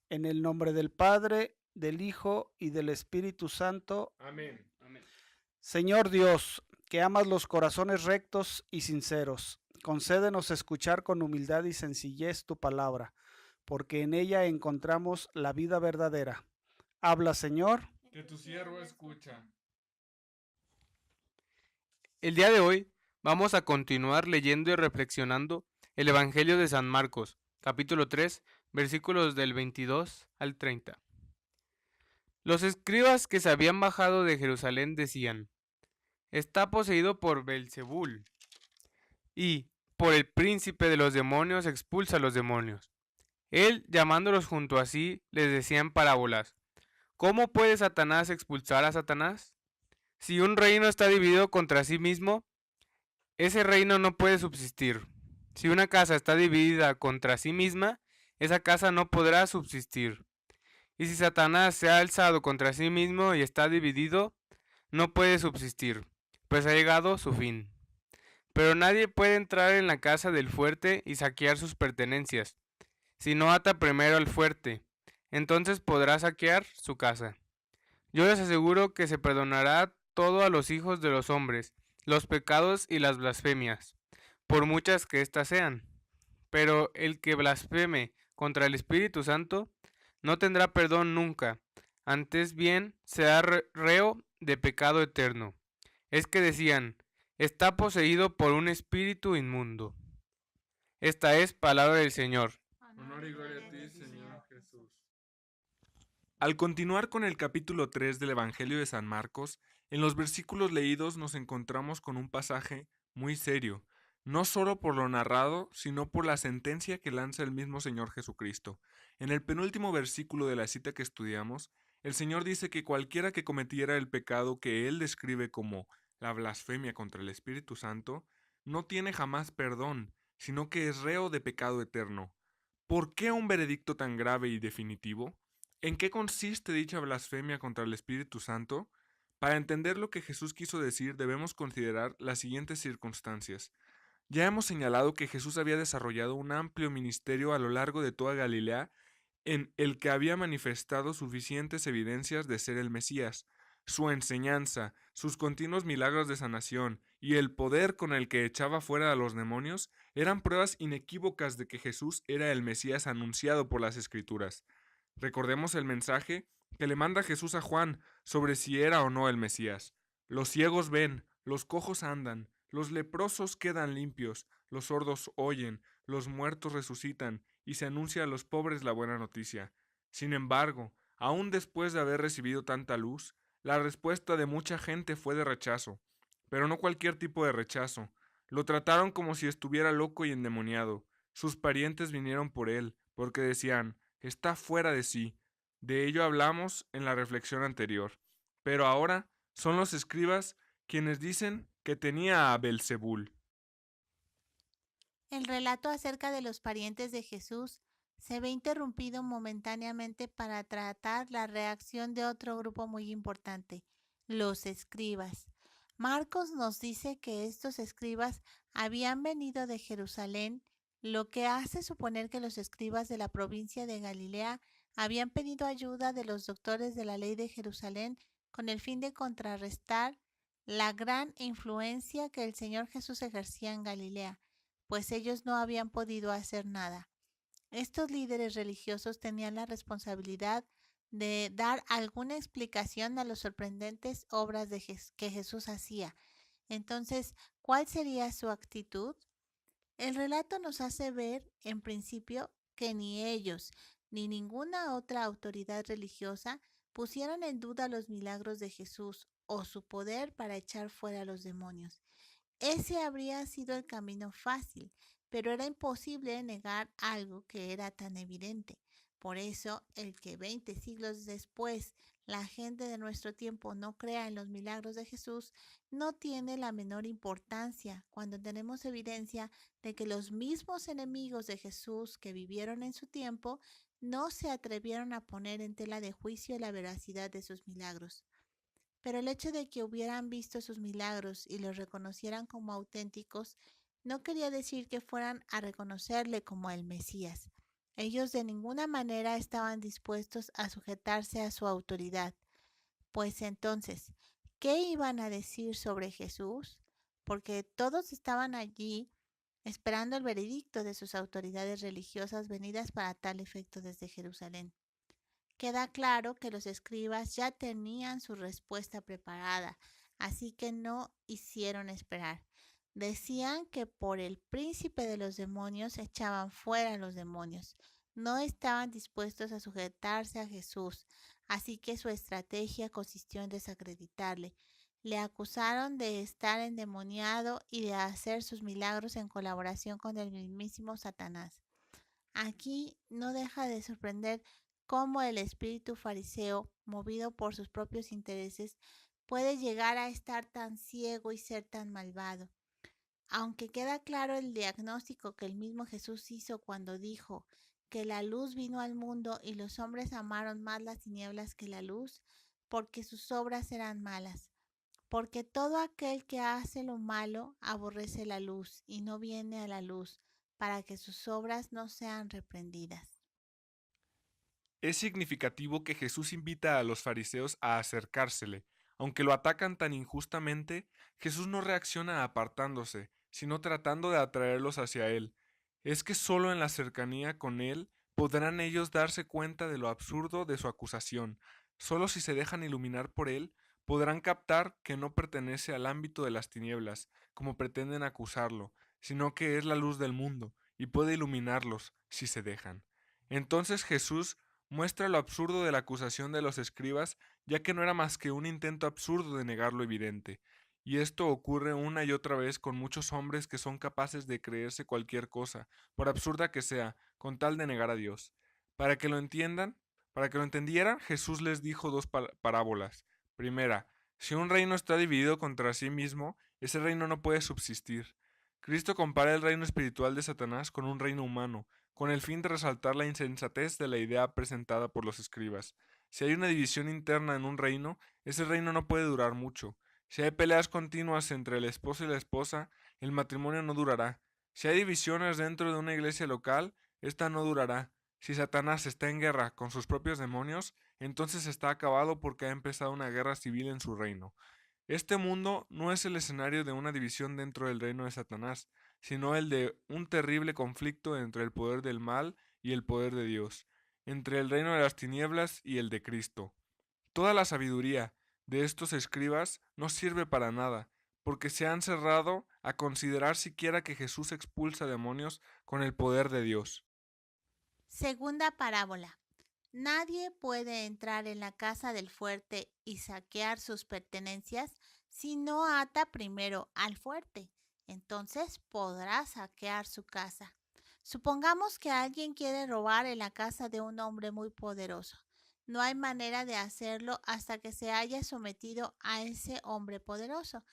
En el nombre del Padre, del Hijo y del Espíritu Santo. Amén. Amén. Señor Dios, que amas los corazones rectos y sinceros, concédenos escuchar con humildad y sencillez tu palabra, porque en ella encontramos la vida verdadera. Habla, Señor. Que tu siervo escucha. El día de hoy vamos a continuar leyendo y reflexionando el Evangelio de San Marcos, capítulo 3, versículos del 22 al 30. Los escribas que se habían bajado de Jerusalén decían: está poseído por Belzebul, y por el príncipe de los demonios expulsa a los demonios. Él, llamándolos junto a sí, les decía en parábolas: ¿cómo puede Satanás expulsar a Satanás? Si un reino está dividido contra sí mismo, ese reino no puede subsistir. Si una casa está dividida contra sí misma, esa casa no podrá subsistir. Y si Satanás se ha alzado contra sí mismo y está dividido, no puede subsistir, pues ha llegado su fin. Pero nadie puede entrar en la casa del fuerte y saquear sus pertenencias, si no ata primero al fuerte, entonces podrá saquear su casa. Yo les aseguro que se perdonará todo a los hijos de los hombres, los pecados y las blasfemias, por muchas que éstas sean. Pero el que blasfeme contra el Espíritu Santo no tendrá perdón nunca, antes bien será reo de pecado eterno. Es que decían: está poseído por un espíritu inmundo. Esta es palabra del Señor. Honor y gloria a ti, Señor Jesús. Al continuar con el capítulo 3 del Evangelio de San Marcos, en los versículos leídos nos encontramos con un pasaje muy serio, no solo por lo narrado, sino por la sentencia que lanza el mismo Señor Jesucristo. En el penúltimo versículo de la cita que estudiamos, el Señor dice que cualquiera que cometiera el pecado que Él describe como la blasfemia contra el Espíritu Santo, no tiene jamás perdón, sino que es reo de pecado eterno. ¿Por qué un veredicto tan grave y definitivo? ¿En qué consiste dicha blasfemia contra el Espíritu Santo? Para entender lo que Jesús quiso decir debemos considerar las siguientes circunstancias. Ya hemos señalado que Jesús había desarrollado un amplio ministerio a lo largo de toda Galilea en el que había manifestado suficientes evidencias de ser el Mesías. Su enseñanza, sus continuos milagros de sanación y el poder con el que echaba fuera a los demonios eran pruebas inequívocas de que Jesús era el Mesías anunciado por las Escrituras. Recordemos el mensaje que le manda Jesús a Juan sobre si era o no el Mesías. Los ciegos ven, los cojos andan, los leprosos quedan limpios, los sordos oyen, los muertos resucitan, y se anuncia a los pobres la buena noticia. Sin embargo, aún después de haber recibido tanta luz, la respuesta de mucha gente fue de rechazo, pero no cualquier tipo de rechazo. Lo trataron como si estuviera loco y endemoniado. Sus parientes vinieron por él, porque decían: está fuera de sí. De ello hablamos en la reflexión anterior. Pero ahora son los escribas quienes dicen que tenía a Belzebul. El relato acerca de los parientes de Jesús se ve interrumpido momentáneamente para tratar la reacción de otro grupo muy importante, los escribas. Marcos nos dice que estos escribas habían venido de Jerusalén, lo que hace suponer que los escribas de la provincia de Galilea habían pedido ayuda de los doctores de la ley de Jerusalén con el fin de contrarrestar la gran influencia que el Señor Jesús ejercía en Galilea, pues ellos no habían podido hacer nada. Estos líderes religiosos tenían la responsabilidad de dar alguna explicación a las sorprendentes obras que Jesús hacía. Entonces, ¿cuál sería su actitud? El relato nos hace ver, en principio, que ni ellos ni ninguna otra autoridad religiosa pusieron en duda los milagros de Jesús o su poder para echar fuera a los demonios. Ese habría sido el camino fácil, pero era imposible negar algo que era tan evidente. Por eso, el que 20 siglos después la gente de nuestro tiempo no crea en los milagros de Jesús no tiene la menor importancia cuando tenemos evidencia de que los mismos enemigos de Jesús que vivieron en su tiempo no se atrevieron a poner en tela de juicio la veracidad de sus milagros. Pero el hecho de que hubieran visto sus milagros y los reconocieran como auténticos no quería decir que fueran a reconocerle como el Mesías. Ellos de ninguna manera estaban dispuestos a sujetarse a su autoridad. Pues entonces, ¿qué iban a decir sobre Jesús? Porque todos estaban allí esperando el veredicto de sus autoridades religiosas venidas para tal efecto desde Jerusalén. Queda claro que los escribas ya tenían su respuesta preparada, así que no hicieron esperar. Decían que por el príncipe de los demonios echaban fuera a los demonios. No estaban dispuestos a sujetarse a Jesús, así que su estrategia consistió en desacreditarle. Le acusaron de estar endemoniado y de hacer sus milagros en colaboración con el mismísimo Satanás. Aquí no deja de sorprender cómo el espíritu fariseo, movido por sus propios intereses, puede llegar a estar tan ciego y ser tan malvado. Aunque queda claro el diagnóstico que el mismo Jesús hizo cuando dijo que la luz vino al mundo y los hombres amaron más las tinieblas que la luz, porque sus obras eran malas. Porque todo aquel que hace lo malo aborrece la luz y no viene a la luz, para que sus obras no sean reprendidas. Es significativo que Jesús invita a los fariseos a acercársele. Aunque lo atacan tan injustamente, Jesús no reacciona apartándose, sino tratando de atraerlos hacia Él. Es que solo en la cercanía con Él podrán ellos darse cuenta de lo absurdo de su acusación. Solo si se dejan iluminar por Él, podrán captar que no pertenece al ámbito de las tinieblas, como pretenden acusarlo, sino que es la luz del mundo, y puede iluminarlos si se dejan. Entonces Jesús muestra lo absurdo de la acusación de los escribas, ya que no era más que un intento absurdo de negar lo evidente. Y esto ocurre una y otra vez con muchos hombres que son capaces de creerse cualquier cosa, por absurda que sea, con tal de negar a Dios. Para que lo entendieran, Jesús les dijo dos parábolas. Primera, si un reino está dividido contra sí mismo, ese reino no puede subsistir. Cristo compara el reino espiritual de Satanás con un reino humano, con el fin de resaltar la insensatez de la idea presentada por los escribas. Si hay una división interna en un reino, ese reino no puede durar mucho. Si hay peleas continuas entre el esposo y la esposa, el matrimonio no durará. Si hay divisiones dentro de una iglesia local, esta no durará. Si Satanás está en guerra con sus propios demonios, entonces está acabado porque ha empezado una guerra civil en su reino. Este mundo no es el escenario de una división dentro del reino de Satanás, sino el de un terrible conflicto entre el poder del mal y el poder de Dios, entre el reino de las tinieblas y el de Cristo. Toda la sabiduría de estos escribas no sirve para nada, porque se han cerrado a considerar siquiera que Jesús expulsa demonios con el poder de Dios. Segunda parábola. Nadie puede entrar en la casa del fuerte y saquear sus pertenencias si no ata primero al fuerte. Entonces podrá saquear su casa. Supongamos que alguien quiere robar en la casa de un hombre muy poderoso. No hay manera de hacerlo hasta que se haya sometido a ese hombre poderoso.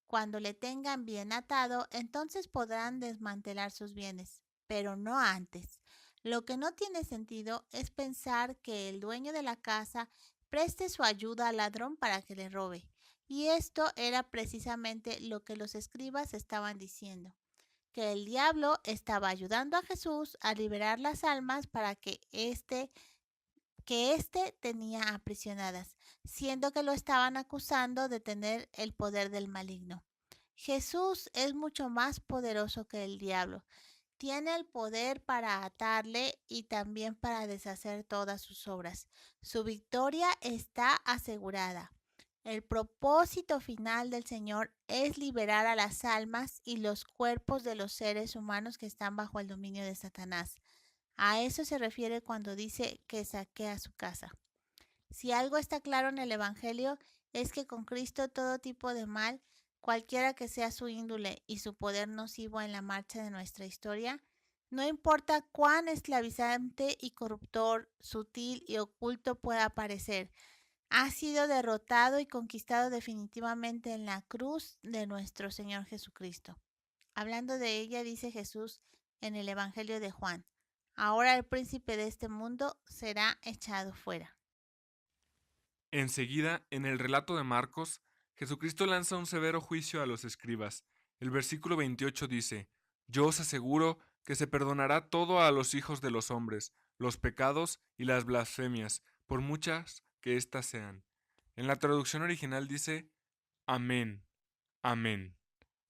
Cuando le tengan bien atado, entonces podrán desmantelar sus bienes, pero no antes. Lo que no tiene sentido es pensar que el dueño de la casa preste su ayuda al ladrón para que le robe. Y esto era precisamente lo que los escribas estaban diciendo, que el diablo estaba ayudando a Jesús a liberar las almas para que éste tenía aprisionadas, siendo que lo estaban acusando de tener el poder del maligno. Jesús es mucho más poderoso que el diablo. Tiene el poder para atarle y también para deshacer todas sus obras. Su victoria está asegurada. El propósito final del Señor es liberar a las almas y los cuerpos de los seres humanos que están bajo el dominio de Satanás. A eso se refiere cuando dice que saquea su casa. Si algo está claro en el Evangelio es que con Cristo todo tipo de mal, cualquiera que sea su índole y su poder nocivo en la marcha de nuestra historia, no importa cuán esclavizante y corruptor, sutil y oculto pueda parecer, ha sido derrotado y conquistado definitivamente en la cruz de nuestro Señor Jesucristo. Hablando de ella, dice Jesús en el Evangelio de Juan: ahora el príncipe de este mundo será echado fuera. Enseguida, en el relato de Marcos, Jesucristo lanza un severo juicio a los escribas. El versículo 28 dice: Yo os aseguro que se perdonará todo a los hijos de los hombres, los pecados y las blasfemias, por muchas que éstas sean. En la traducción original dice, amén, amén.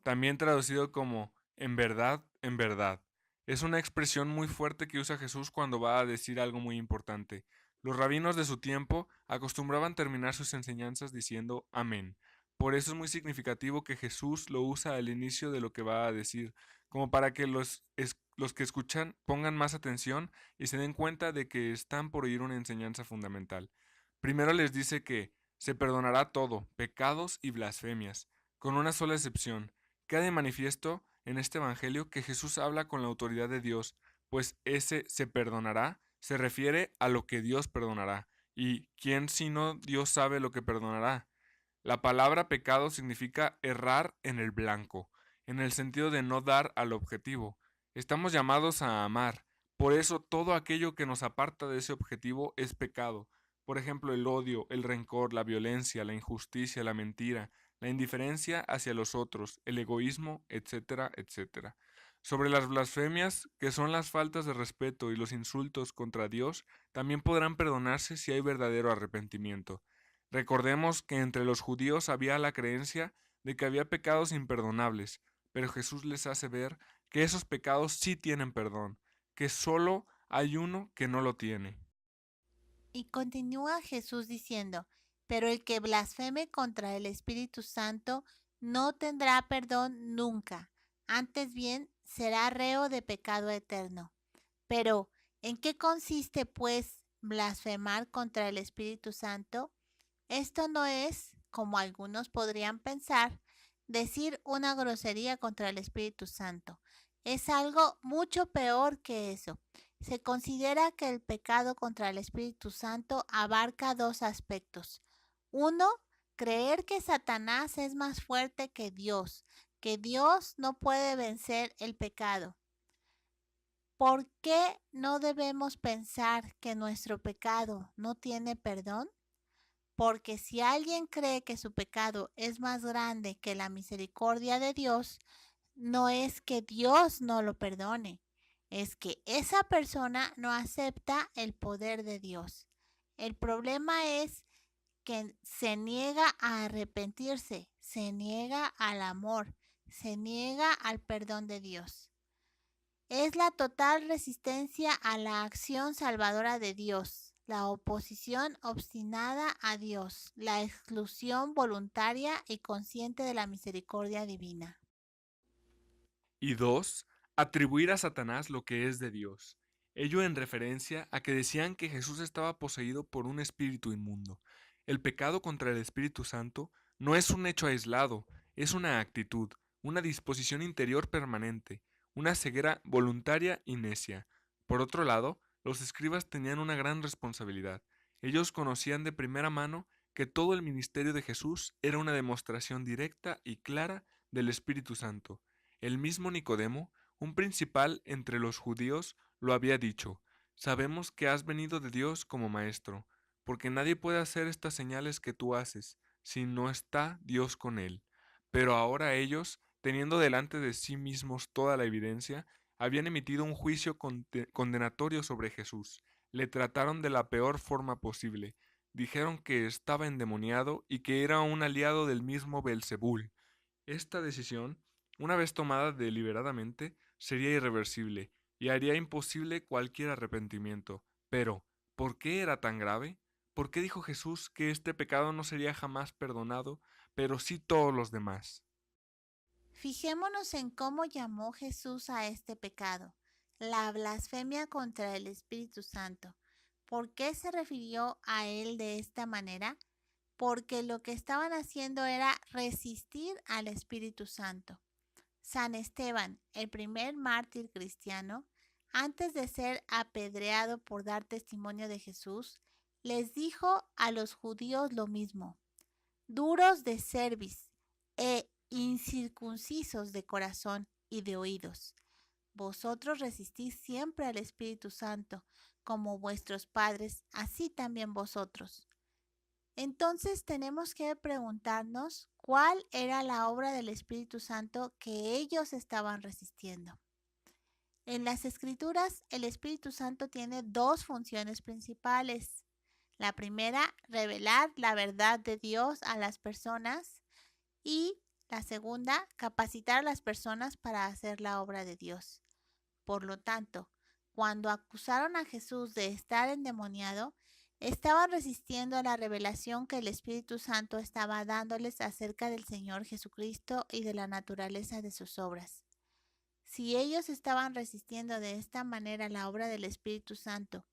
También traducido como, en verdad, en verdad. Es una expresión muy fuerte que usa Jesús cuando va a decir algo muy importante. Los rabinos de su tiempo acostumbraban terminar sus enseñanzas diciendo amén. Por eso es muy significativo que Jesús lo usa al inicio de lo que va a decir, como para que los que escuchan pongan más atención y se den cuenta de que están por oír una enseñanza fundamental. Primero les dice que se perdonará todo, pecados y blasfemias, con una sola excepción. Queda de manifiesto en este evangelio que Jesús habla con la autoridad de Dios, pues ese se perdonará se refiere a lo que Dios perdonará. ¿Y quién sino Dios sabe lo que perdonará? La palabra pecado significa errar en el blanco, en el sentido de no dar al objetivo. Estamos llamados a amar, por eso todo aquello que nos aparta de ese objetivo es pecado. Por ejemplo, el odio, el rencor, la violencia, la injusticia, la mentira, la indiferencia hacia los otros, el egoísmo, etcétera, etcétera. Sobre las blasfemias, que son las faltas de respeto y los insultos contra Dios, también podrán perdonarse si hay verdadero arrepentimiento. Recordemos que entre los judíos había la creencia de que había pecados imperdonables, pero Jesús les hace ver que esos pecados sí tienen perdón, que solo hay uno que no lo tiene. Y continúa Jesús diciendo, pero el que blasfeme contra el Espíritu Santo no tendrá perdón nunca, antes bien será reo de pecado eterno. Pero, ¿en qué consiste, pues, blasfemar contra el Espíritu Santo? Esto no es, como algunos podrían pensar, decir una grosería contra el Espíritu Santo. Es algo mucho peor que eso. Se considera que el pecado contra el Espíritu Santo abarca dos aspectos. Uno, creer que Satanás es más fuerte que Dios no puede vencer el pecado. ¿Por qué no debemos pensar que nuestro pecado no tiene perdón? Porque si alguien cree que su pecado es más grande que la misericordia de Dios, no es que Dios no lo perdone, es que esa persona no acepta el poder de Dios. El problema es que se niega a arrepentirse, se niega al amor, se niega al perdón de Dios. Es la total resistencia a la acción salvadora de Dios, la oposición obstinada a Dios, la exclusión voluntaria y consciente de la misericordia divina. Y dos, atribuir a Satanás lo que es de Dios. Ello en referencia a que decían que Jesús estaba poseído por un espíritu inmundo. El pecado contra el Espíritu Santo no es un hecho aislado, es una actitud, una disposición interior permanente, una ceguera voluntaria y necia. Por otro lado, los escribas tenían una gran responsabilidad. Ellos conocían de primera mano que todo el ministerio de Jesús era una demostración directa y clara del Espíritu Santo. El mismo Nicodemo, un principal entre los judíos, lo había dicho: sabemos que has venido de Dios como maestro, porque nadie puede hacer estas señales que tú haces, si no está Dios con él. Pero ahora ellos, teniendo delante de sí mismos toda la evidencia, habían emitido un juicio condenatorio sobre Jesús. Le trataron de la peor forma posible. Dijeron que estaba endemoniado y que era un aliado del mismo Belzebul. Esta decisión, una vez tomada deliberadamente, sería irreversible y haría imposible cualquier arrepentimiento. Pero, ¿por qué era tan grave? ¿Por qué dijo Jesús que este pecado no sería jamás perdonado, pero sí todos los demás? Fijémonos en cómo llamó Jesús a este pecado, la blasfemia contra el Espíritu Santo. ¿Por qué se refirió a él de esta manera? Porque lo que estaban haciendo era resistir al Espíritu Santo. San Esteban, el primer mártir cristiano, antes de ser apedreado por dar testimonio de Jesús, les dijo a los judíos lo mismo: duros de cerviz e incircuncisos de corazón y de oídos. Vosotros resistís siempre al Espíritu Santo, como vuestros padres, así también vosotros. Entonces tenemos que preguntarnos cuál era la obra del Espíritu Santo que ellos estaban resistiendo. En las Escrituras, el Espíritu Santo tiene dos funciones principales. La primera, revelar la verdad de Dios a las personas, y la segunda, capacitar a las personas para hacer la obra de Dios. Por lo tanto, cuando acusaron a Jesús de estar endemoniado, estaban resistiendo a la revelación que el Espíritu Santo estaba dándoles acerca del Señor Jesucristo y de la naturaleza de sus obras. Si ellos estaban resistiendo de esta manera la obra del Espíritu Santo,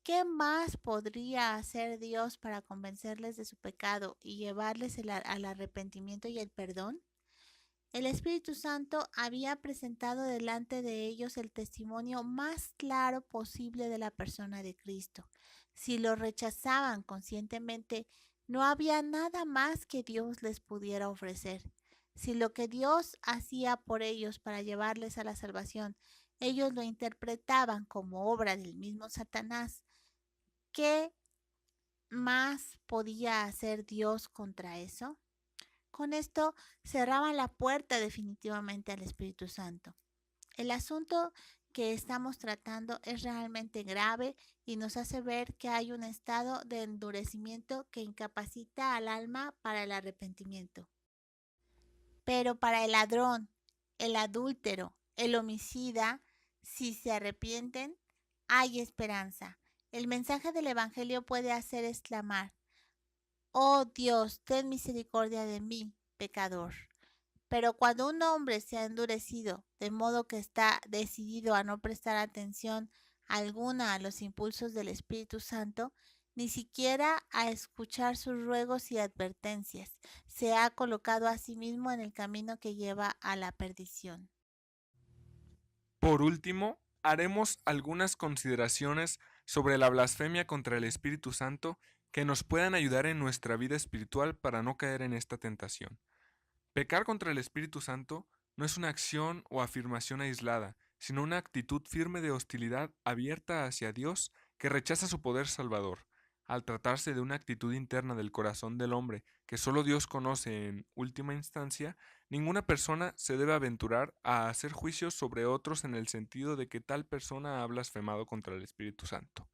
¿qué más podría hacer Dios para convencerles de su pecado y llevarles al arrepentimiento y el perdón? El Espíritu Santo había presentado delante de ellos el testimonio más claro posible de la persona de Cristo. Si lo rechazaban conscientemente, no había nada más que Dios les pudiera ofrecer. Si lo que Dios hacía por ellos para llevarles a la salvación, ellos lo interpretaban como obra del mismo Satanás, ¿qué más podía hacer Dios contra eso? Con esto cerraban la puerta definitivamente al Espíritu Santo. El asunto que estamos tratando es realmente grave y nos hace ver que hay un estado de endurecimiento que incapacita al alma para el arrepentimiento. Pero para el ladrón, el adúltero, el homicida, si se arrepienten, hay esperanza. El mensaje del Evangelio puede hacer exclamar: «Oh Dios, ten misericordia de mí, pecador». Pero cuando un hombre se ha endurecido, de modo que está decidido a no prestar atención alguna a los impulsos del Espíritu Santo, ni siquiera a escuchar sus ruegos y advertencias, se ha colocado a sí mismo en el camino que lleva a la perdición. Por último, haremos algunas consideraciones sobre la blasfemia contra el Espíritu Santo que nos puedan ayudar en nuestra vida espiritual para no caer en esta tentación. Pecar contra el Espíritu Santo no es una acción o afirmación aislada, sino una actitud firme de hostilidad abierta hacia Dios que rechaza su poder salvador. Al tratarse de una actitud interna del corazón del hombre que solo Dios conoce en última instancia, ninguna persona se debe aventurar a hacer juicios sobre otros en el sentido de que tal persona ha blasfemado contra el Espíritu Santo.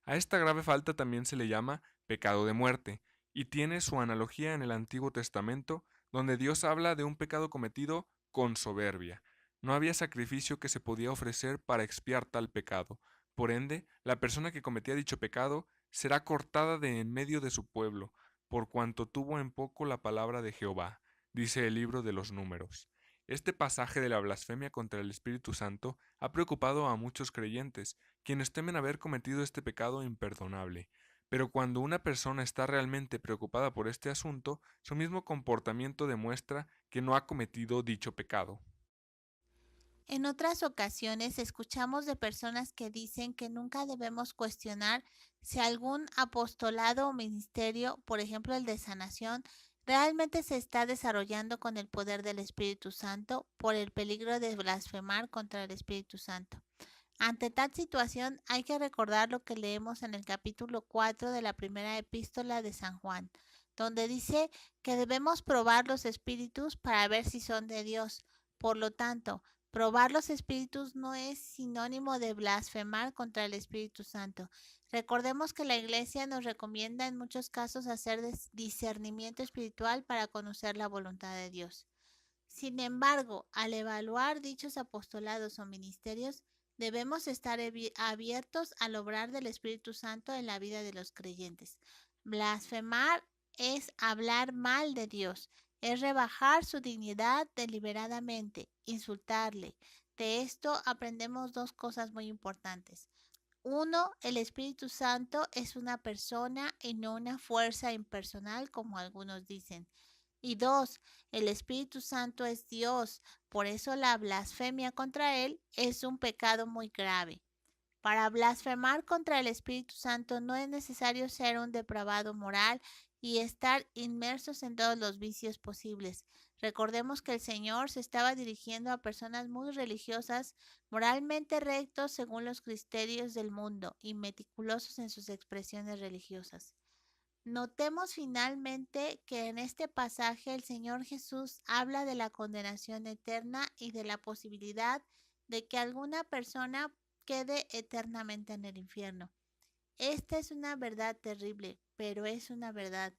A esta grave falta también se le llama pecado de muerte, y tiene su analogía en el Antiguo Testamento, donde Dios habla de un pecado cometido con soberbia. No había sacrificio que se podía ofrecer para expiar tal pecado. Por ende, la persona que cometía dicho pecado será cortada de en medio de su pueblo, por cuanto tuvo en poco la palabra de Jehová, dice el libro de los Números. Este pasaje de la blasfemia contra el Espíritu Santo ha preocupado a muchos creyentes, quienes temen haber cometido este pecado imperdonable. Pero cuando una persona está realmente preocupada por este asunto, su mismo comportamiento demuestra que no ha cometido dicho pecado. En otras ocasiones escuchamos de personas que dicen que nunca debemos cuestionar si algún apostolado o ministerio, por ejemplo el de sanación, realmente se está desarrollando con el poder del Espíritu Santo por el peligro de blasfemar contra el Espíritu Santo. Ante tal situación hay que recordar lo que leemos en el capítulo 4 de la primera epístola de San Juan, donde dice que debemos probar los espíritus para ver si son de Dios. Por lo tanto, probar los espíritus no es sinónimo de blasfemar contra el Espíritu Santo. Recordemos que la Iglesia nos recomienda en muchos casos hacer discernimiento espiritual para conocer la voluntad de Dios. Sin embargo, al evaluar dichos apostolados o ministerios, debemos estar abiertos al obrar del Espíritu Santo en la vida de los creyentes. Blasfemar es hablar mal de Dios, es rebajar su dignidad deliberadamente, insultarle. De esto aprendemos dos cosas muy importantes. Uno, el Espíritu Santo es una persona y no una fuerza impersonal como algunos dicen. Y dos, el Espíritu Santo es Dios, por eso la blasfemia contra Él es un pecado muy grave. Para blasfemar contra el Espíritu Santo no es necesario ser un depravado moral y estar inmersos en todos los vicios posibles. Recordemos que el Señor se estaba dirigiendo a personas muy religiosas, moralmente rectos según los criterios del mundo y meticulosos en sus expresiones religiosas. Notemos finalmente que en este pasaje el Señor Jesús habla de la condenación eterna y de la posibilidad de que alguna persona quede eternamente en el infierno. Esta es una verdad terrible, pero es una verdad,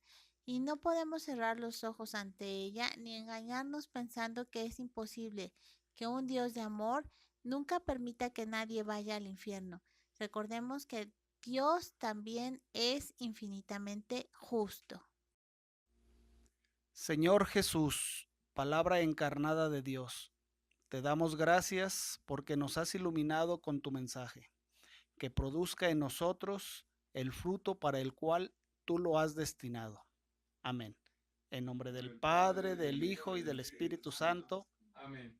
y no podemos cerrar los ojos ante ella ni engañarnos pensando que es imposible que un Dios de amor nunca permita que nadie vaya al infierno. Recordemos que Dios también es infinitamente justo. Señor Jesús, palabra encarnada de Dios, te damos gracias porque nos has iluminado con tu mensaje, que produzca en nosotros el fruto para el cual tú lo has destinado. Amén. En nombre del Padre, del Hijo y del Espíritu Santo. Amén.